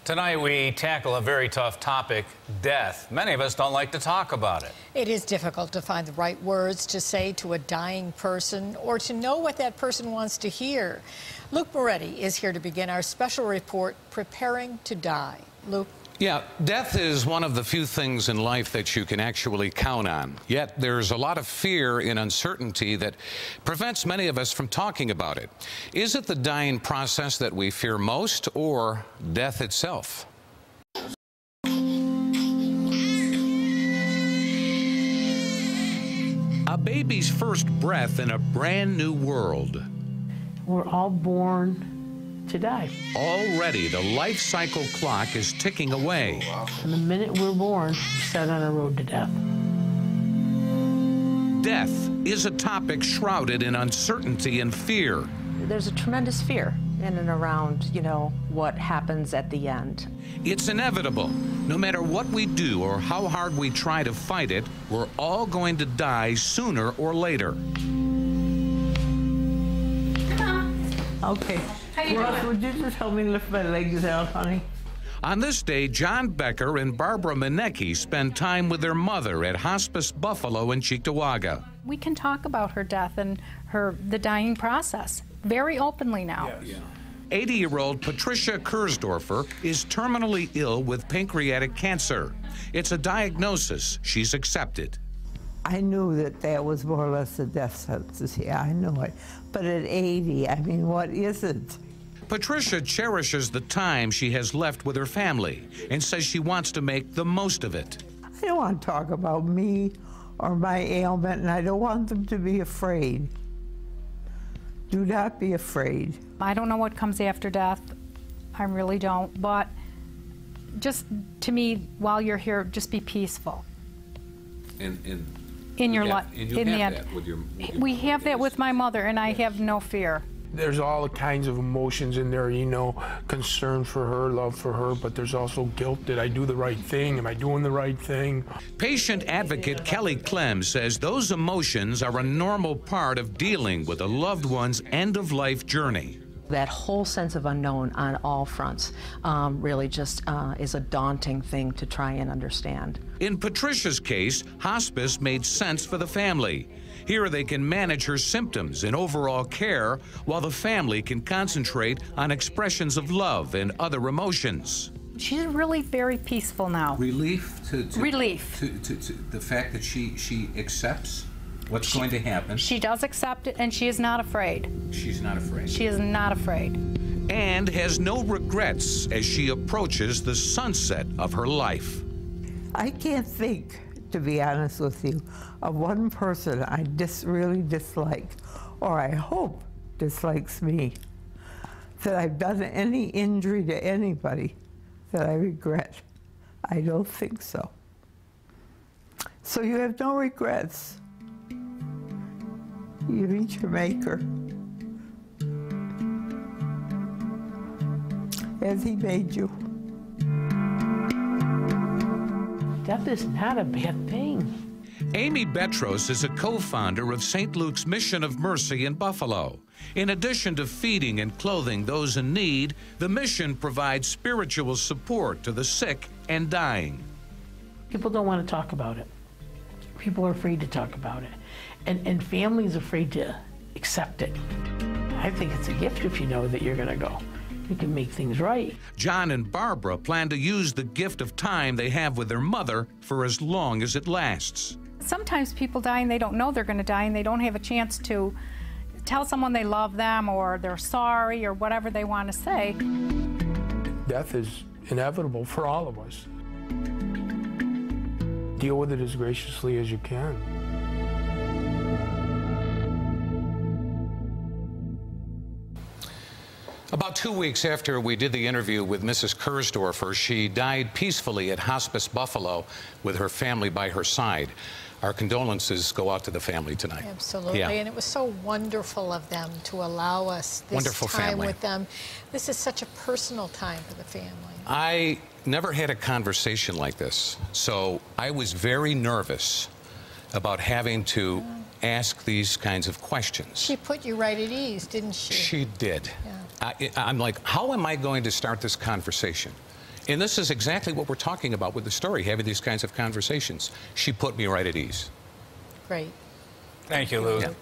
Tonight we tackle a very tough topic, death. Many of us don't like to talk about it. It is difficult to find the right words to say to a dying person or to know what that person wants to hear. Luke Moretti is here to begin our special report, Preparing to Die. Luke. Yeah, death is one of the few things in life that you can actually count on. Yet there's a lot of fear and uncertainty that prevents many of us from talking about it. Is it the dying process that we fear most, or death itself? A baby's first breath in a brand new world. We're all born to die. Already, the life cycle clock is ticking away. And the minute we're born, we're set on a road to death. Death is a topic shrouded in uncertainty and fear. There's a tremendous fear in and around, what happens at the end. It's inevitable. No matter what we do or how hard we try to fight it, we're all going to die sooner or later. Okay. Ross, would you just help me lift my legs out, honey? On this day, John Becker and Barbara Manecki spend time with their mother at Hospice Buffalo in Cheektowaga. We can talk about her death and the dying process very openly now. Yeah. 80-year-old Patricia Kursdorfer is terminally ill with pancreatic cancer. It's a diagnosis she's accepted. I knew that was more or less a death sentence. Yeah, I knew it. But at 80, I mean, what is it? Patricia cherishes the time she has left with her family and says she wants to make the most of it. I don't want to talk about me or my ailment, and I don't want them to be afraid. Do not be afraid. I don't know what comes after death. I really don't. But just, to me, while you're here, just be peaceful. In your life, in the end, we have that with my mother, and I have no fear. There's all kinds of emotions in there, concern for her, love for her, but there's also guilt. Did I do the right thing? Am I doing the right thing? Patient advocate Kelly Clem says those emotions are a normal part of dealing with a loved one's end-of-life journey. That whole sense of unknown on all fronts really just is a daunting thing to try and understand. In Patricia's case, hospice made sense for the family. Here they can manage her symptoms and overall care while the family can concentrate on expressions of love and other emotions. She's really very peaceful now. Relief Relief. to the fact that she accepts what's going to happen. She does accept it, and she is not afraid. She's not afraid. She is not afraid. And has no regrets as she approaches the sunset of her life. I can't think, to be honest with you, of one person I really dislike, or I hope dislikes me, that I've done any injury to anybody that I regret. I don't think so. So you have no regrets. You meet your maker as he made you. Death is not a bad thing. Amy Betros is a co-founder of St. Luke's Mission of Mercy in Buffalo. In addition to feeding and clothing those in need, the mission provides spiritual support to the sick and dying. People don't want to talk about it. People are afraid to talk about it. And families are afraid to accept it. I think it's a gift if you know that you're going to go. You can make things right. John and Barbara plan to use the gift of time they have with their mother for as long as it lasts. Sometimes people die and they don't know they're going to die, and they don't have a chance to tell someone they love them or they're sorry or whatever they want to say. Death is inevitable for all of us. Deal with it as graciously as you can. About 2 weeks after we did the interview with Mrs. Kursdorfer, she died peacefully at Hospice Buffalo with her family by her side. Our condolences go out to the family tonight. Absolutely, yeah. And it was so wonderful of them to allow us this Wonderful time family. with them. This is such a personal time for the family. I never had a conversation like this, so I was very nervous about having to ask these kinds of questions. She put you right at ease, didn't she? She did. Yeah. I'm like, how am I going to start this conversation? And this is exactly what we're talking about with the story, having these kinds of conversations. She put me right at ease. Great. Thank you, Luke. Yeah.